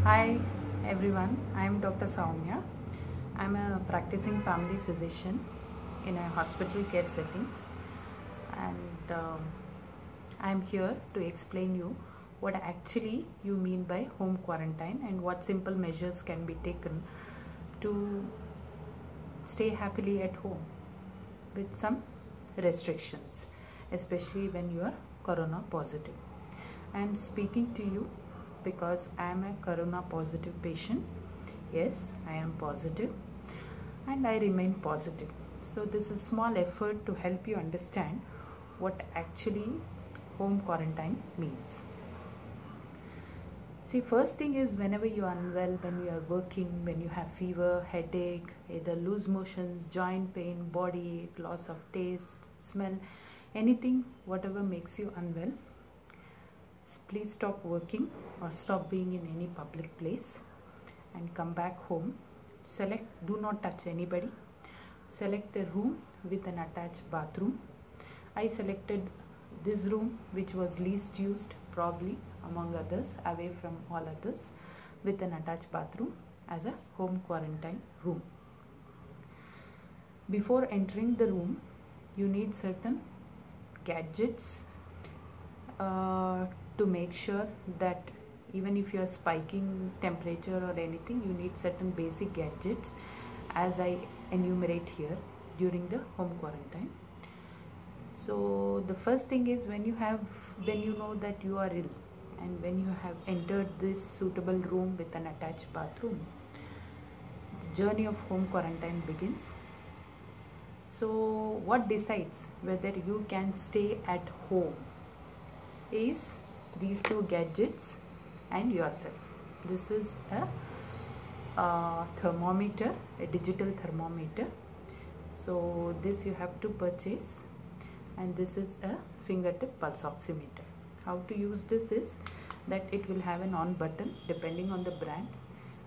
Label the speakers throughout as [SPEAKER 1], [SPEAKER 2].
[SPEAKER 1] Hi everyone, I am Dr. Soumya. I am a practicing family physician in a hospital care settings, and I am here to explain you what actually you mean by home quarantine and what simple measures can be taken to stay happily at home with some restrictions, especially when you are corona positive. I am speaking to you because I am a corona positive patient. Yes, I am positive and I remain positive. So this is a small effort to help you understand what actually home quarantine means. See, first thing is, whenever you are unwell, when you are working, when you have fever, headache, either loose motions, joint pain, body ache, loss of taste, smell, anything, whatever makes you unwell, please stop working or stop being in any public place and come back home. Do not touch anybody. Select a room with an attached bathroom. I selected this room, which was least used probably among others, away from all others, with an attached bathroom as a home quarantine room. Before entering the room, you need certain gadgets to make sure that even if you are spiking temperature or anything, you need certain basic gadgets as I enumerate here during the home quarantine. So the first thing is, when you know that you are ill and when you have entered this suitable room with an attached bathroom, the journey of home quarantine begins. So what decides whether you can stay at home is these two gadgets and yourself. This is a thermometer, a digital thermometer. So this you have to purchase, and this is a fingertip pulse oximeter. How to use this is that it will have an on button depending on the brand,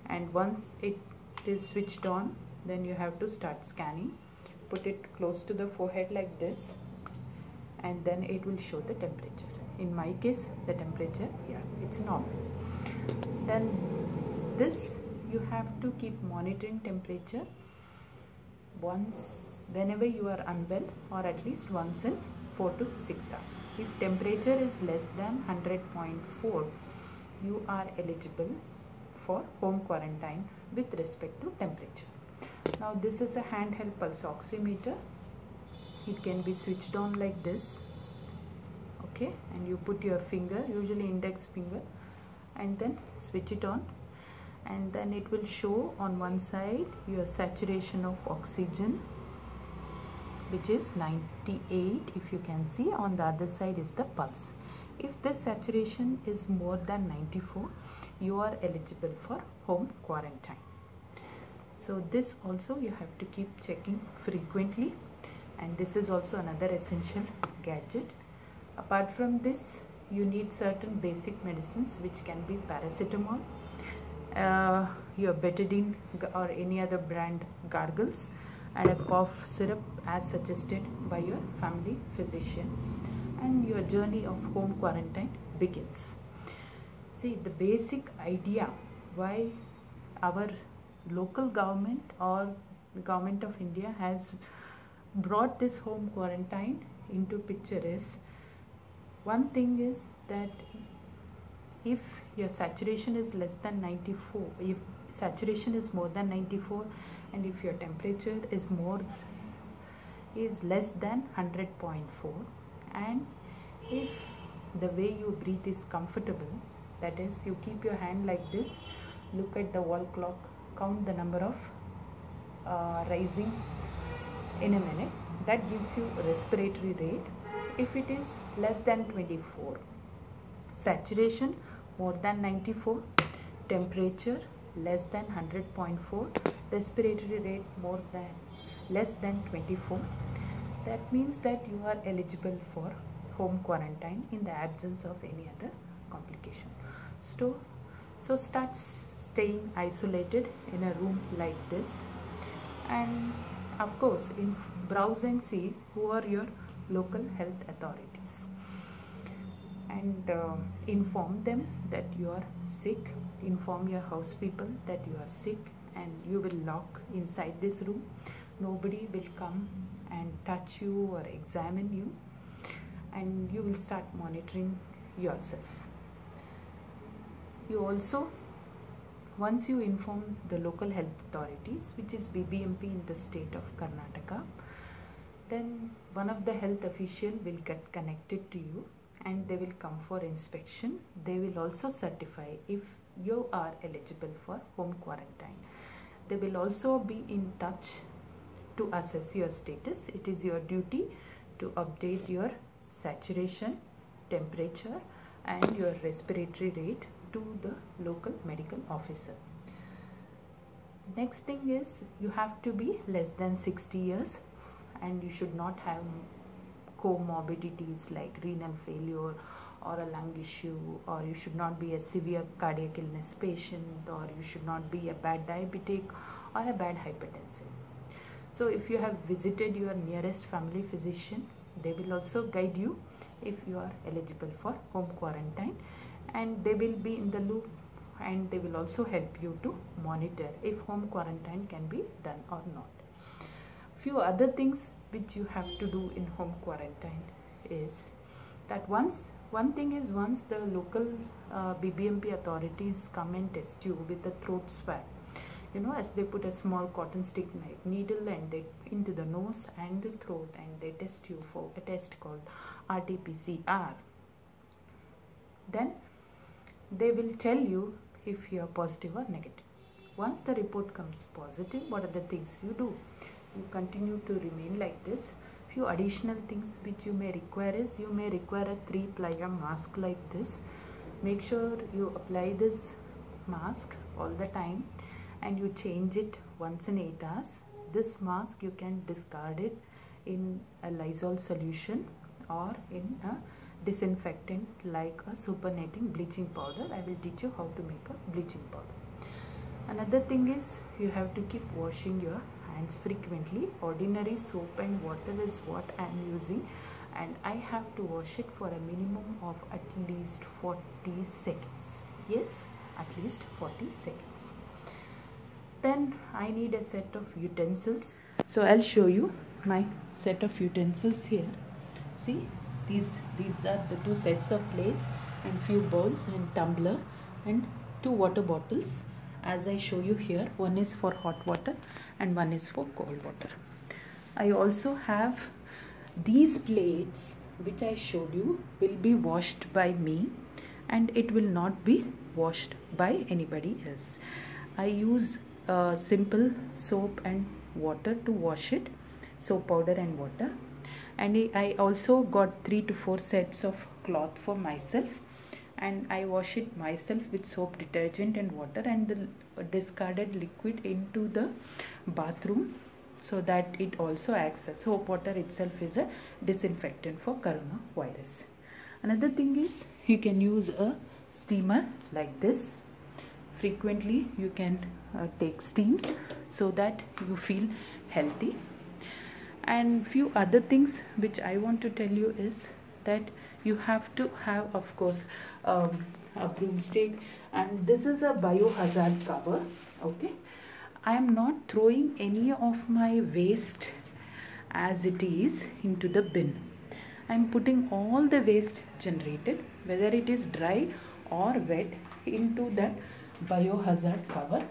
[SPEAKER 1] and once it is switched on, then you have to start scanning. Put it close to the forehead like this, and then it will show the temperature. In my case, the temperature, it's normal. Then this you have to keep monitoring temperature whenever you are unwell, or at least once in 4 to 6 hours. If temperature is less than 100.4, you are eligible for home quarantine with respect to temperature. Now this is a handheld pulse oximeter. It can be switched on like this. Okay, and you put your finger, usually index finger, and then switch it on, and then it will show on one side your saturation of oxygen, which is 98, if you can see. On the other side is the pulse. If this saturation is more than 94, you are eligible for home quarantine. So this also you have to keep checking frequently, and this is also another essential gadget. Apart from this, you need certain basic medicines, which can be paracetamol, your betadine or any other brand gargles, and a cough syrup as suggested by your family physician, and your journey of home quarantine begins. See, the basic idea why our local government or the government of India has brought this home quarantine into picture is, one thing is that if your saturation is less than 94, if saturation is more than 94, and if your temperature is less than 100.4, and if the way you breathe is comfortable, that is, you keep your hand like this, look at the wall clock, count the number of risings in a minute, that gives you respiratory rate. If it is less than 24, saturation more than 94, temperature less than 100.4, respiratory rate less than 24, that means that you are eligible for home quarantine in the absence of any other complication. So start staying isolated in a room like this, and of course browse and see who are your local health authorities. and inform them that you are sick. Inform your house people that you are sick, and you will lock inside this room. Nobody will come and touch you or examine you, and you will start monitoring yourself. You also, once you inform the local health authorities, which is BBMP in the state of Karnataka, then one of the health official will get connected to you and they will come for inspection. They will also certify if you are eligible for home quarantine. They will also be in touch to assess your status. It is your duty to update your saturation, temperature and your respiratory rate to the local medical officer. Next thing is, you have to be less than 60 years and you should not have comorbidities like renal failure or a lung issue, or you should not be a severe cardiac illness patient, or you should not be a bad diabetic or a bad hypertensive. So if you have visited your nearest family physician, they will also guide you if you are eligible for home quarantine, and they will be in the loop and they will also help you to monitor if home quarantine can be done or not. Few other things which you have to do in home quarantine is that once the local BBMP authorities come and test you with the throat swab, you know, as they put a small cotton stick like needle and they into the nose and the throat, and they test you for a test called RT-PCR. Then they will tell you if you are positive or negative. Once the report comes positive, what are the things you do? You continue to remain like this. Few additional things which you may require is, you may require a 3-ply mask like this. Make sure you apply this mask all the time and you change it once in 8 hours. This mask you can discard it in a Lysol solution or in a disinfectant like a supernating bleaching powder. I will teach you how to make a bleaching powder. Another thing is, you have to keep washing your hands frequently. Ordinary soap and water is what I am using, and I have to wash it for a minimum of at least 40 seconds. Yes, at least 40 seconds. Then I need a set of utensils. So I'll show you my set of utensils here. See, these are the 2 sets of plates and few bowls and tumbler and 2 water bottles. As I show you here, one is for hot water and one is for cold water. I also have these plates which I showed you will be washed by me, and it will not be washed by anybody else. I use simple soap and water to wash it, soap powder and water, and I also got 3 to 4 sets of cloth for myself, and I wash it myself with soap, detergent and water, and the discarded liquid into the bathroom, so that it also acts as soap water itself is a disinfectant for coronavirus. Another thing is, you can use a steamer like this. Frequently you can take steams so that you feel healthy. And few other things which I want to tell you is that you have to have, of course, a broomstick, and this is a biohazard cover. Okay, I am not throwing any of my waste as it is into the bin. I am putting all the waste generated, whether it is dry or wet, into that biohazard cover.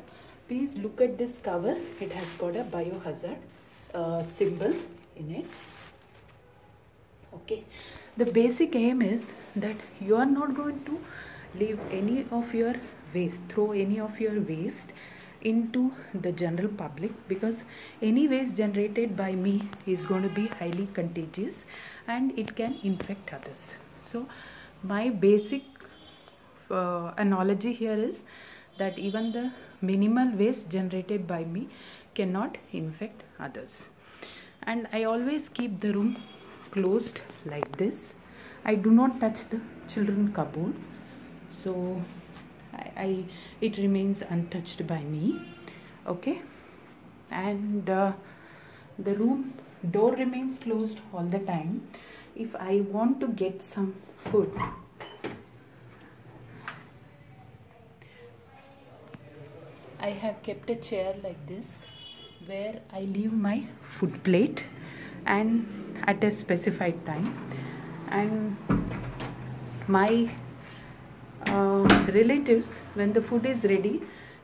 [SPEAKER 1] Please look at this cover. It has got a biohazard symbol in it. Okay, the basic aim is that you are not going to leave any of your waste, throw any of your waste into the general public, because any waste generated by me is going to be highly contagious and it can infect others. So my basic analogy here is that even the minimal waste generated by me cannot infect others. And I always keep the room closed like this. I do not touch the children cupboard, so it remains untouched by me. Okay, and the room door remains closed all the time. If I want to get some food, I have kept a chair like this where I leave my food plate and at a specified time, and my relatives, when the food is ready,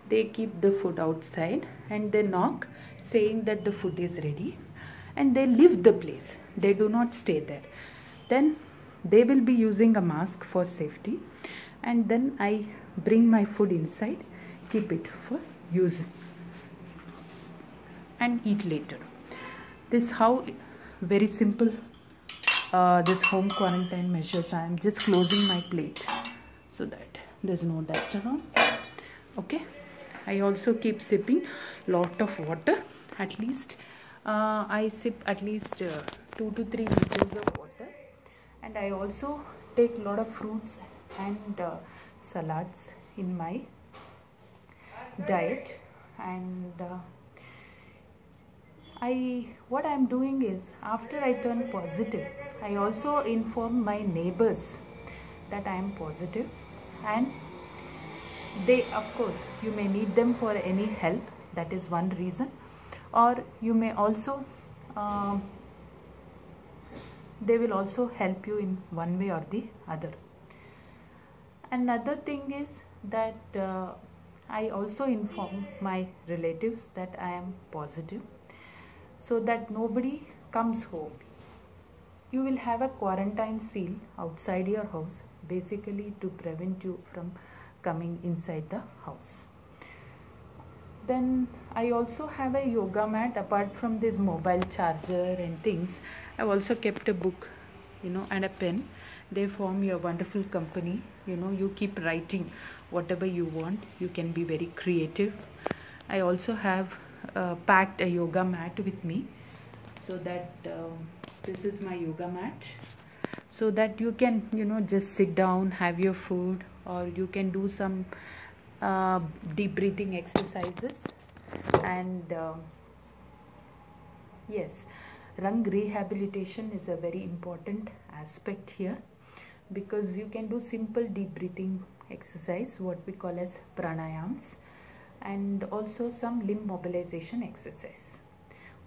[SPEAKER 1] they keep the food outside and they knock saying that the food is ready, and they leave the place. They do not stay there. Then they will be using a mask for safety, and then I bring my food inside, keep it for use and eat later. This how very simple this home quarantine measures. I am just closing my plate so that there's no dust around. Okay, I also keep sipping lot of water. At least I sip at least 2 to 3 liters of water, and I also take a lot of fruits and salads in my diet. And what I'm doing is, after I turn positive, I also inform my neighbors that I am positive, and they, of course, you may need them for any help. That is one reason. Or you may also they will also help you in one way or the other. Another thing is that I also inform my relatives that I am positive, so that nobody comes home. You will have a quarantine seal outside your house, basically to prevent you from coming inside the house. Then I also have a yoga mat. Apart from this mobile charger and things, I've also kept a book, and a pen. They form your wonderful company. You keep writing whatever you want. You can be very creative. I also have packed a yoga mat with me, so that this is my yoga mat, so that you can just sit down, have your food, or you can do some deep breathing exercises. And yes, lung rehabilitation is a very important aspect here, because you can do simple deep breathing exercise, what we call as pranayams, and also some limb mobilization exercise.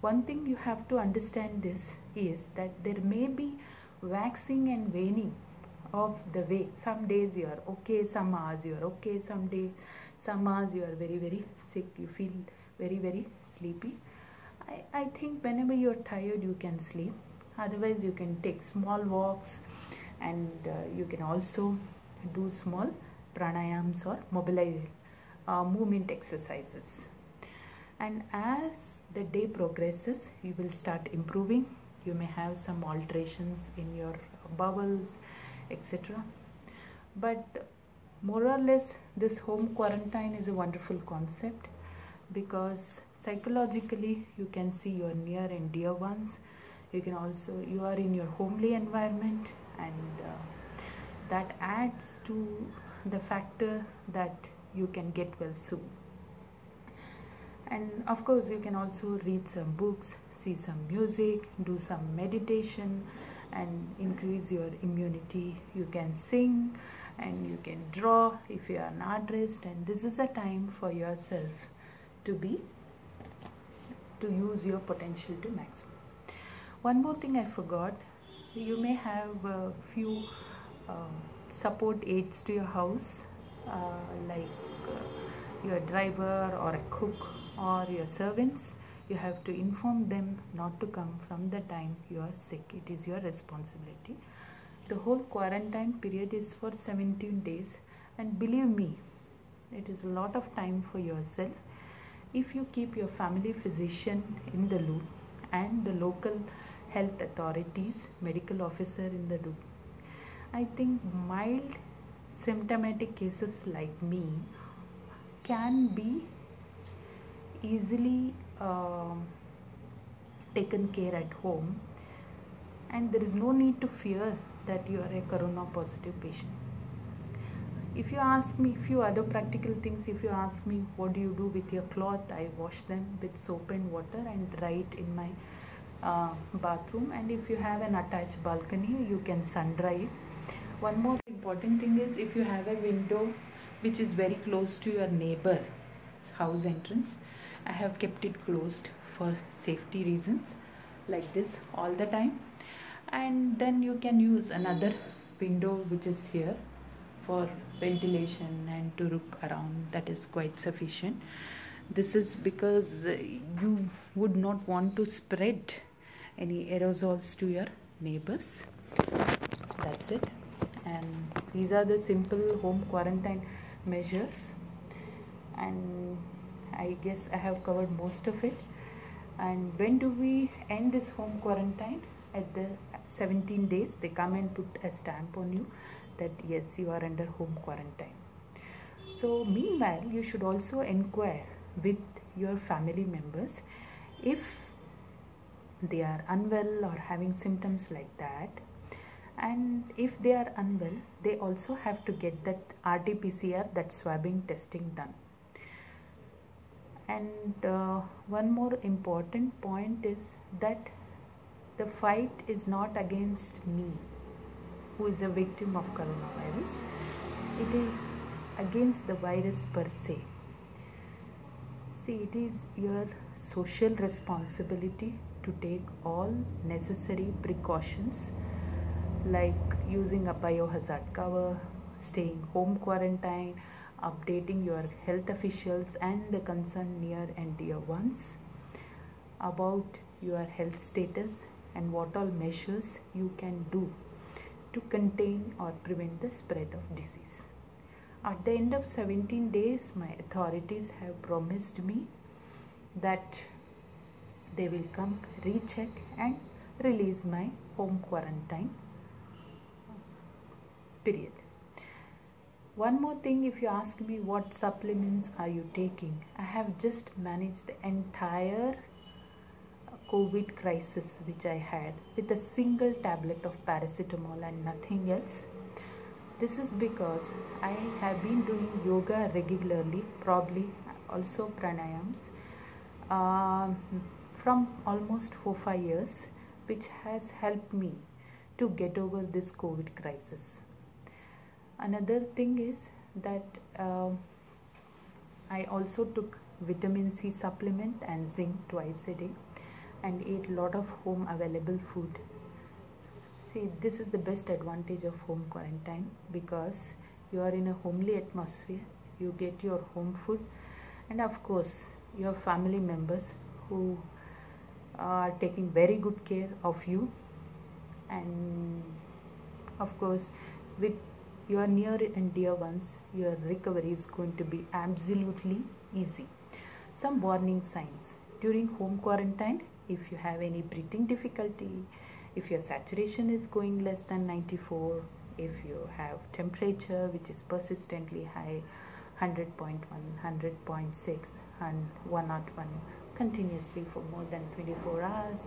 [SPEAKER 1] One thing you have to understand this is that there may be waxing and waning of the way. Some days you are okay, some hours you are okay, some hours you are very, very sick, you feel very, very sleepy. I think whenever you are tired, you can sleep. Otherwise, you can take small walks, and you can also do small pranayams or movement exercises. And as the day progresses, you will start improving. You may have some alterations in your bowels, etc. But more or less, this home quarantine is a wonderful concept, because psychologically you can see your near and dear ones. You are in your homely environment, and that adds to the factor that you can get well soon. And of course, you can also read some books, see some music, do some meditation, and increase your immunity. You can sing and you can draw if you are an artist, and this is a time for yourself to use your potential to maximum. One more thing I forgot, you may have a few support aids to your house, like your driver or a cook or your servants. You have to inform them not to come from the time you are sick. It is your responsibility. The whole quarantine period is for 17 days, and believe me, it is a lot of time for yourself. If you keep your family physician in the loop and the local health authorities, medical officer in the loop, I think mild symptomatic cases like me can be easily taken care at home, and there is no need to fear that you are a corona positive patient. If you ask me few other practical things, if you ask me what do you do with your cloth, I wash them with soap and water and dry it in my bathroom. And if you have an attached balcony, you can sun dry it. One more important thing is, if you have a window which is very close to your neighbor, house entrance. I have kept it closed for safety reasons, like this all the time. And then you can use another window which is here for ventilation and to look around. That is quite sufficient. This is because you would not want to spread any aerosols to your neighbors. That's it. And these are the simple home quarantine measures, and I guess I have covered most of it. And when do we end this home quarantine? At the 17 days they come and put a stamp on you that yes, you are under home quarantine. So meanwhile, you should also inquire with your family members if they are unwell or having symptoms like that. And if they are unwell, they also have to get that RT-PCR, that swabbing testing done. And one more important point is that the fight is not against me, who is a victim of coronavirus. It is against the virus per se. See, it is your social responsibility to take all necessary precautions, like using a biohazard cover, staying home quarantine, updating your health officials and the concerned near and dear ones about your health status and what all measures you can do to contain or prevent the spread of disease. At the end of 17 days, my authorities have promised me that they will come, recheck and release my home quarantine period. One more thing, if you ask me what supplements are you taking, I have just managed the entire COVID crisis which I had with a single tablet of paracetamol and nothing else. This is because I have been doing yoga regularly, probably also pranayams, from almost 4-5 years, which has helped me to get over this COVID crisis. Another thing is that I also took vitamin C supplement and zinc twice a day and ate a lot of home available food. See, this is the best advantage of home quarantine, because you are in a homely atmosphere, you get your home food, and of course your family members who are taking very good care of you. And of course, with your near and dear ones, your recovery is going to be absolutely easy. Some warning signs during home quarantine: if you have any breathing difficulty, if your saturation is going less than 94, if you have temperature which is persistently high, 100.1, 100.6 and 101 continuously for more than 24 hours,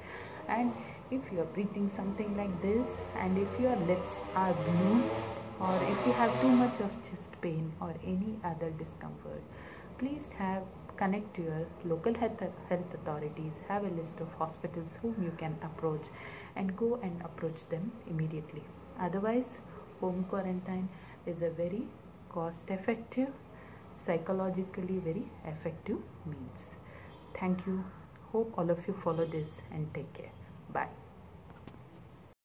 [SPEAKER 1] and if you are breathing something like this, and if your lips are blue, or if you have too much of chest pain or any other discomfort, please connect to your local health authorities, have a list of hospitals whom you can approach, and go and approach them immediately. Otherwise, home quarantine is a very cost effective, psychologically very effective means. Thank you. Hope all of you follow this and take care. Bye.